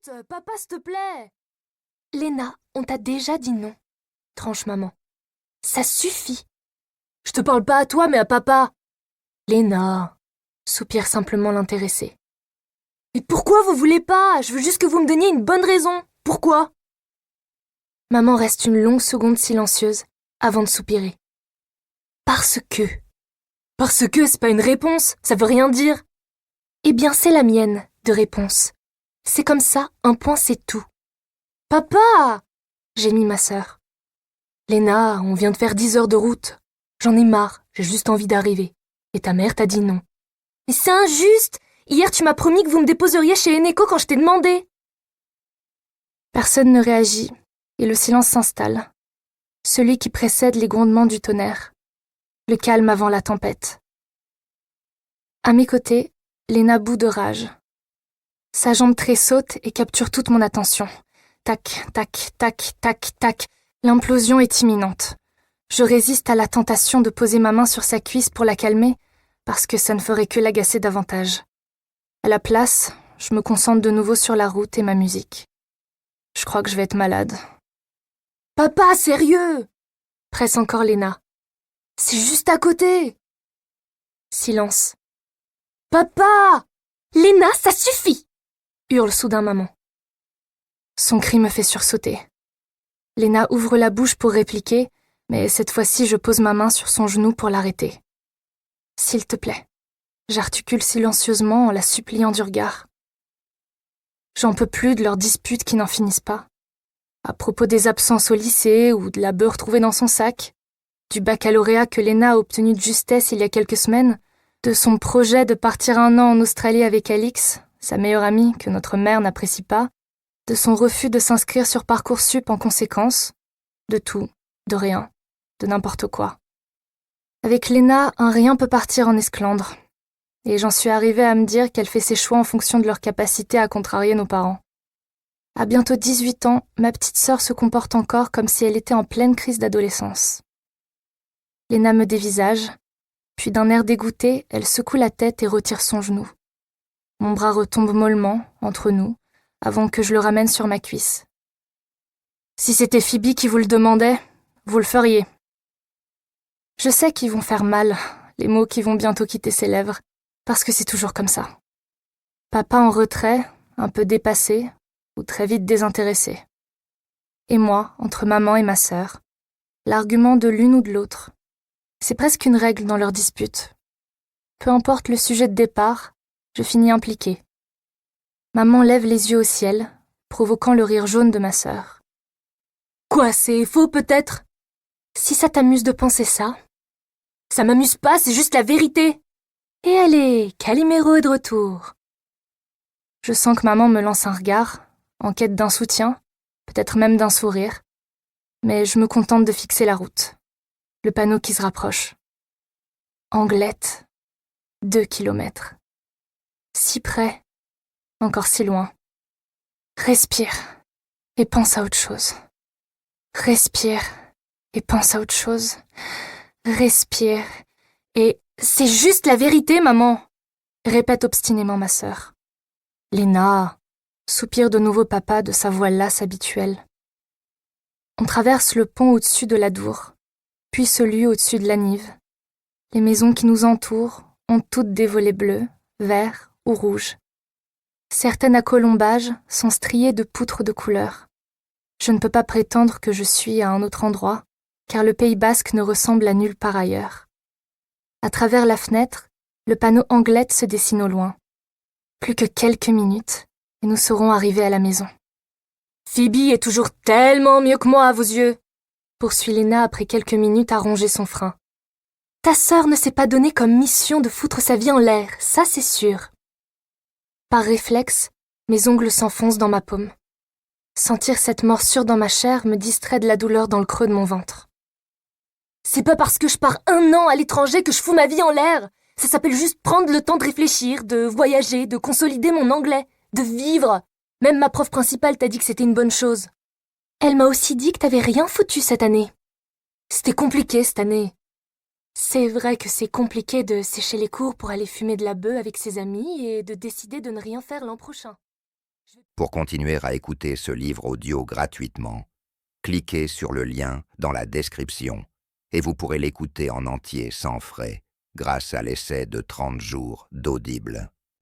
Arrête, papa, s'il te plaît. Léna, on t'a déjà dit non, tranche maman. Ça suffit. Je te parle pas à toi, mais à papa. Léna, soupire simplement l'intéressé. Mais pourquoi vous voulez pas? Je veux juste que vous me donniez une bonne raison. Pourquoi? Maman reste une longue seconde silencieuse avant de soupirer. Parce que. Parce que c'est pas une réponse, ça veut rien dire. Eh bien, c'est la mienne de réponse. C'est comme ça, un point c'est tout. Papa! Gémit ma sœur. Léna, on vient de faire 10 heures de route. J'en ai marre, j'ai juste envie d'arriver. Et ta mère t'a dit non. Mais c'est injuste! Hier, tu m'as promis que vous me déposeriez chez Eneco quand je t'ai demandé. Personne ne réagit et le silence s'installe. Celui qui précède les grondements du tonnerre. Le calme avant la tempête. À mes côtés, Léna bout de rage. Sa jambe tressaute et capture toute mon attention. Tac, tac, tac, tac, tac. L'implosion est imminente. Je résiste à la tentation de poser ma main sur sa cuisse pour la calmer, parce que ça ne ferait que l'agacer davantage. À la place, je me concentre de nouveau sur la route et ma musique. Je crois que je vais être malade. Papa, sérieux! Presse encore Léna. C'est juste à côté! Silence. Papa! Léna, ça suffit! Hurle soudain maman. Son cri me fait sursauter. Léna ouvre la bouche pour répliquer, mais cette fois-ci je pose ma main sur son genou pour l'arrêter. S'il te plaît. J'articule silencieusement en la suppliant du regard. J'en peux plus de leurs disputes qui n'en finissent pas. À propos des absences au lycée ou de la beurre trouvée dans son sac, du baccalauréat que Léna a obtenu de justesse il y a quelques semaines, de son projet de partir 1 an en Australie avec Alix, sa meilleure amie que notre mère n'apprécie pas, de son refus de s'inscrire sur Parcoursup en conséquence, de tout, de rien, de n'importe quoi. Avec Léna, un rien peut partir en esclandre. Et j'en suis arrivée à me dire qu'elle fait ses choix en fonction de leur capacité à contrarier nos parents. À bientôt 18 ans, ma petite sœur se comporte encore comme si elle était en pleine crise d'adolescence. Léna me dévisage, puis d'un air dégoûté, elle secoue la tête et retire son genou. Mon bras retombe mollement, entre nous, avant que je le ramène sur ma cuisse. Si c'était Phoebe qui vous le demandait, vous le feriez. Je sais qu'ils vont faire mal, les mots qui vont bientôt quitter ses lèvres, parce que c'est toujours comme ça. Papa en retrait, un peu dépassé, ou très vite désintéressé. Et moi, entre maman et ma sœur, l'argument de l'une ou de l'autre. C'est presque une règle dans leur dispute. Peu importe le sujet de départ, je finis impliquée. Maman lève les yeux au ciel, provoquant le rire jaune de ma sœur. Quoi, c'est faux peut-être? Si ça t'amuse de penser ça. Ça m'amuse pas, c'est juste la vérité. Et allez, Calimero est de retour. Je sens que maman me lance un regard, en quête d'un soutien, peut-être même d'un sourire, mais je me contente de fixer la route. Le panneau qui se rapproche. Anglette, 2 kilomètres. Si près, encore si loin. Respire et pense à autre chose. Respire et pense à autre chose. Respire et... C'est juste la vérité, maman, répète obstinément ma sœur. Léna, soupire de nouveau papa de sa voix lasse habituelle. On traverse le pont au-dessus de l'Adour, puis celui au-dessus de la Nive. Les maisons qui nous entourent ont toutes des volets bleus, verts ou rouges. Certaines à colombages sont striées de poutres de couleur. Je ne peux pas prétendre que je suis à un autre endroit, car le Pays basque ne ressemble à nulle part ailleurs. À travers la fenêtre, le panneau Anglette se dessine au loin. Plus que quelques minutes, et nous serons arrivés à la maison. Phoebe est toujours tellement mieux que moi à vos yeux, poursuit Léna après quelques minutes à ronger son frein. Ta sœur ne s'est pas donné comme mission de foutre sa vie en l'air, ça c'est sûr. Par réflexe, mes ongles s'enfoncent dans ma paume. Sentir cette morsure dans ma chair me distrait de la douleur dans le creux de mon ventre. C'est pas parce que je pars 1 an à l'étranger que je fous ma vie en l'air. Ça s'appelle juste prendre le temps de réfléchir, de voyager, de consolider mon anglais, de vivre. Même ma prof principale t'a dit que c'était une bonne chose. Elle m'a aussi dit que t'avais rien foutu cette année. C'était compliqué cette année. C'est vrai que c'est compliqué de sécher les cours pour aller fumer de la beuh avec ses amis et de décider de ne rien faire l'an prochain. Pour continuer à écouter ce livre audio gratuitement, cliquez sur le lien dans la description et vous pourrez l'écouter en entier sans frais grâce à l'essai de 30 jours d'Audible.